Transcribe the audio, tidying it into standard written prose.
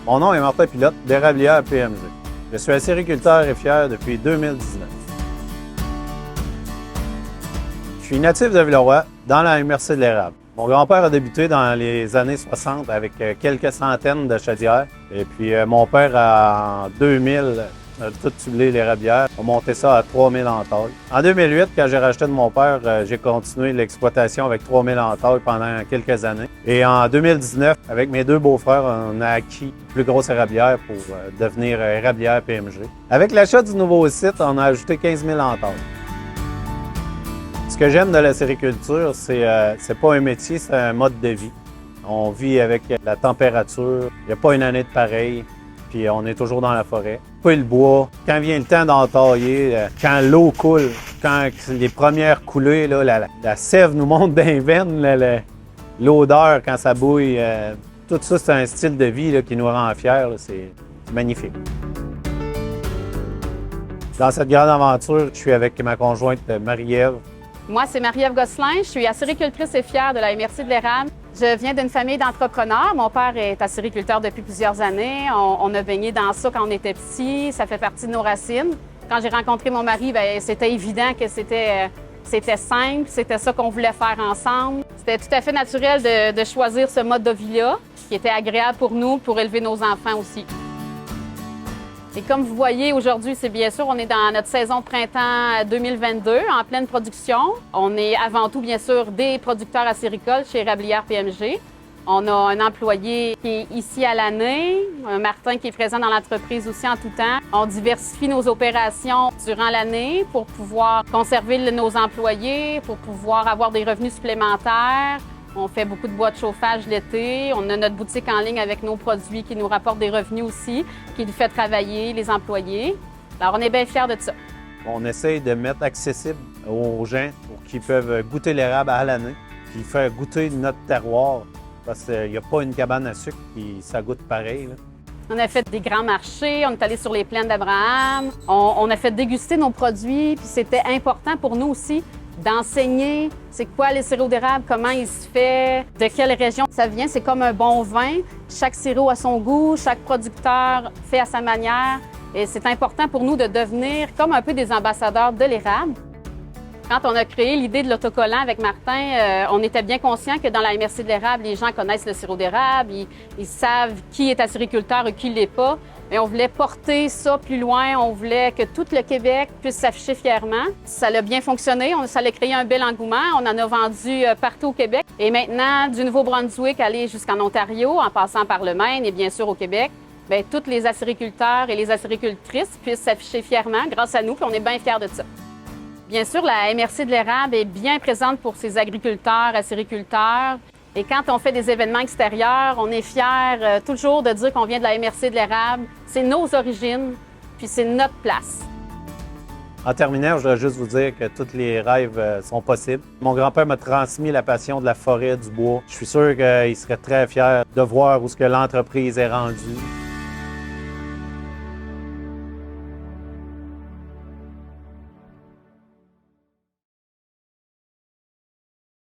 Mon nom est Martin Pilote, d'érablière PMG. Je suis acériculteur et fier depuis 2019. Je suis natif de Villeroy, dans la MRC de l'érable. Mon grand-père a débuté dans les années 60 avec quelques centaines de chaudières. Et puis mon père, en 2000, a tout tublé l'érablière, a monté ça à 3000 en taille. En 2008, quand j'ai racheté de mon père, j'ai continué l'exploitation avec 3000 en taille pendant quelques années. Et en 2019, avec mes deux beaux-frères, on a acquis la plus grosse érablière pour devenir érablière PMG. Avec l'achat du nouveau site, on a ajouté 15 000 en taille. Ce que j'aime de la sériculture, c'est pas un métier, c'est un mode de vie. On vit avec la température, il n'y a pas une année de pareil, puis on est toujours dans la forêt. Couper le bois, quand vient le temps d'entailler, quand l'eau coule, quand les premières coulées, là, la sève nous monte dans les veines, l'odeur quand ça bouille, tout ça, c'est un style de vie là, qui nous rend fiers, c'est magnifique. Dans cette grande aventure, je suis avec ma conjointe Marie-Ève. Moi, c'est Marie-Ève Gosselin. Je suis acéricultrice et fière de la MRC de l'érable. Je viens d'une famille d'entrepreneurs. Mon père est acériculteur depuis plusieurs années. On a baigné dans ça quand on était petits. Ça fait partie de nos racines. Quand j'ai rencontré mon mari, c'était évident que c'était simple. C'était ça qu'on voulait faire ensemble. C'était tout à fait naturel de choisir ce mode de vie-là, qui était agréable pour nous, pour élever nos enfants aussi. Et comme vous voyez aujourd'hui, c'est bien sûr, on est dans notre saison de printemps 2022, en pleine production. On est avant tout, bien sûr, des producteurs acéricoles chez Érablière PMG. On a un employé qui est ici à l'année, un Martin qui est présent dans l'entreprise aussi en tout temps. On diversifie nos opérations durant l'année pour pouvoir conserver nos employés, pour pouvoir avoir des revenus supplémentaires. On fait beaucoup de bois de chauffage l'été. On a notre boutique en ligne avec nos produits qui nous rapportent des revenus aussi, qui nous fait travailler les employés. Alors, on est bien fiers de ça. On essaye de mettre accessible aux gens pour qu'ils peuvent goûter l'érable à l'année, puis faire goûter notre terroir, parce qu'il n'y a pas une cabane à sucre qui ça goûte pareil, là. On a fait des grands marchés, on est allé sur les plaines d'Abraham, on a fait déguster nos produits, puis c'était important pour nous aussi d'enseigner c'est quoi les sirops d'érable, comment il se fait, de quelle région ça vient. C'est comme un bon vin. Chaque sirop a son goût, chaque producteur fait à sa manière. Et c'est important pour nous de devenir comme un peu des ambassadeurs de l'érable. Quand on a créé l'idée de l'autocollant avec Martin, on était bien conscient que dans la MRC de l'érable, les gens connaissent le sirop d'érable, ils savent qui est acériculteur et qui ne l'est pas. Mais on voulait porter ça plus loin, on voulait que tout le Québec puisse s'afficher fièrement. Ça a bien fonctionné, ça a créé un bel engouement. On en a vendu partout au Québec. Et maintenant, du Nouveau-Brunswick, aller jusqu'en Ontario, en passant par le Maine et bien sûr au Québec, bien, tous les acériculteurs et les acéricultrices puissent s'afficher fièrement grâce à nous, puis on est bien fiers de ça. Bien sûr, la MRC de l'érable est bien présente pour ses agriculteurs, acériculteurs. Et quand on fait des événements extérieurs, on est fiers toujours de dire qu'on vient de la MRC de l'érable. C'est nos origines, puis c'est notre place. En terminant, je voudrais juste vous dire que tous les rêves sont possibles. Mon grand-père m'a transmis la passion de la forêt, du bois. Je suis sûr qu'il serait très fier de voir où l'entreprise est rendue.